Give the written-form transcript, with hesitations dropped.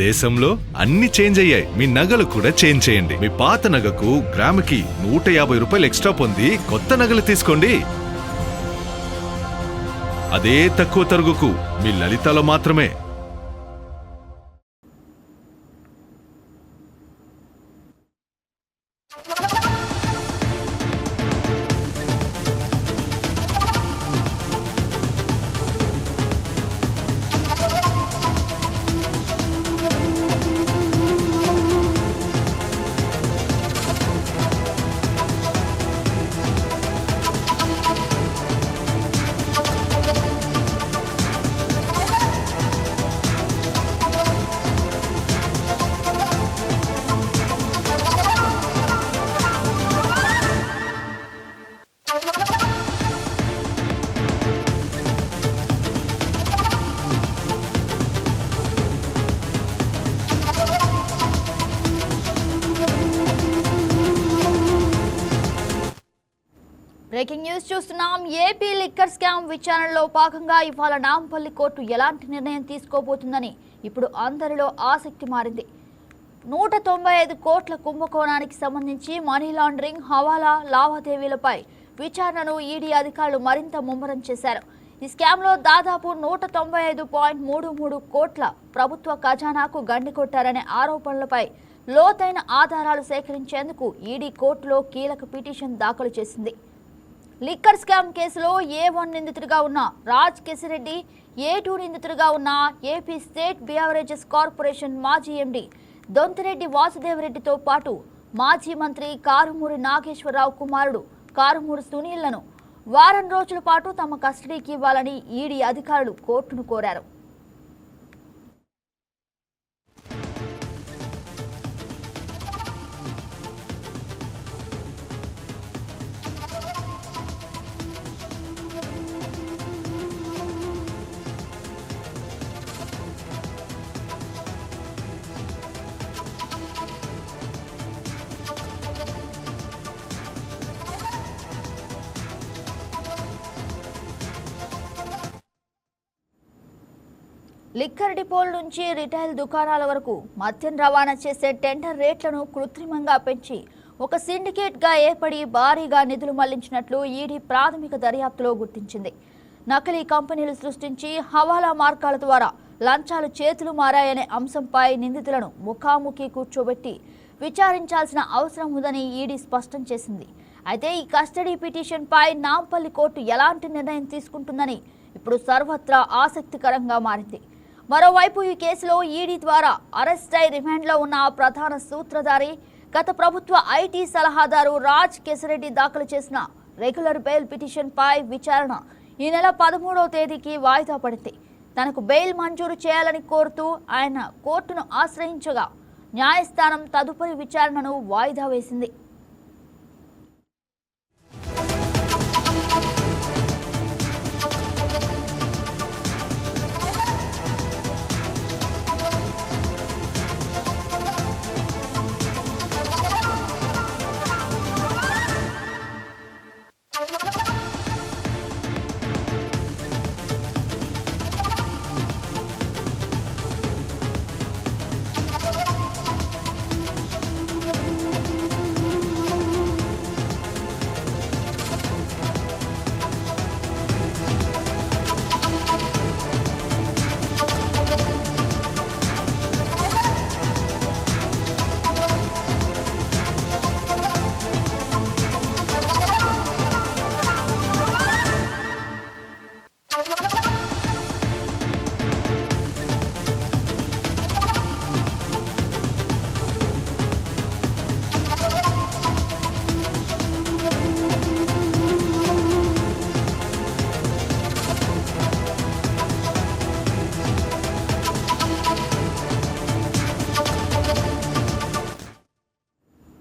దేశంలో అన్ని చేంజ్ అయ్యాయి, మీ నగలు కూడా చేంజ్ చేయండి. మీ పాత నగకు గ్రాముకి 150 రూపాయలు ఎక్స్ట్రా పొంది కొత్త నగలు తీసుకోండి. అదే తక్కువ తరుగుకు మీ లలితలో మాత్రమే. బ్రేకింగ్ న్యూస్ చూస్తున్నాం. ఏపీ లిక్కర్ స్కామ్ విచారణలో భాగంగా ఇవాళ నాంపల్లి కోర్టు ఎలాంటి నిర్ణయం తీసుకోబోతుందని ఇప్పుడు అందరిలో ఆసక్తి మారింది. 195 కోట్ల కుంభకోణానికి సంబంధించి మనీ లాండరింగ్, హవాలా లావాదేవీలపై విచారణను ఈడీ అధికారులు మరింత ముమ్మరం చేశారు. ఈ స్కామ్లో దాదాపు 195.33 కోట్ల ప్రభుత్వ ఖజానాకు గండి కొట్టారనే ఆరోపణలపై లోతైన ఆధారాలు సేకరించేందుకు ఈడీ కోర్టులో కీలక పిటిషన్ దాఖలు చేసింది. లిక్కర్ స్కామ్ కేసులో A1 నిందితుడిగా ఉన్న రాజ్ కెసిరెడ్డి, A2 నిందితుడిగా ఉన్న ఏపీ స్టేట్ బివరేజెస్ కార్పొరేషన్ మాజీ ఎండీ దొంతిరెడ్డి వాసుదేవరెడ్డితో పాటు మాజీ మంత్రి కారుమూరి నాగేశ్వరరావు కుమారుడు కారుమూరి సునీల్లను వారం రోజుల పాటు తమ కస్టడీకి ఇవ్వాలని ఈడీ అధికారులు కోర్టును కోరారు. లిక్కర్ డిపోల నుంచి రిటైల్ దుకాణాల వరకు మద్యం రవాణా చేసే టెండర్ రేట్లను కృత్రిమంగా పెంచి ఒక సిండికేట్గా ఏర్పడి భారీగా నిధులు మళ్లించినట్లు ఈడీ ప్రాథమిక దర్యాప్తులో గుర్తించింది. నకిలీ కంపెనీలు సృష్టించి హవాలా మార్గాల ద్వారా లంచాలు చేతులు మారాయనే అంశంపై నిందితులను ముఖాముఖి కూర్చోబెట్టి విచారించాల్సిన అవసరం ఉందని ఈడీ స్పష్టం చేసింది. అయితే ఈ కస్టడీ పిటిషన్పై నాంపల్లి కోర్టు ఎలాంటి నిర్ణయం తీసుకుంటుందని ఇప్పుడు సర్వత్రా ఆసక్తికరంగా మారింది. మరోవైపు ఈ కేసులో ఈడీ ద్వారా అరెస్ట్ అయి రిమాండ్లో ఉన్న ప్రధాన సూత్రధారి, గత ప్రభుత్వ ఐటీ సలహాదారు రాజ్ కెసిరెడ్డి దాఖలు చేసిన రెగ్యులర్ బెయిల్ పిటిషన్పై విచారణ ఈ నెల 13వ తేదీకి వాయిదా పడింది. తనకు బెయిల్ మంజూరు చేయాలని కోరుతూ ఆయన కోర్టును ఆశ్రయించగా న్యాయస్థానం తదుపరి విచారణను వాయిదా వేసింది.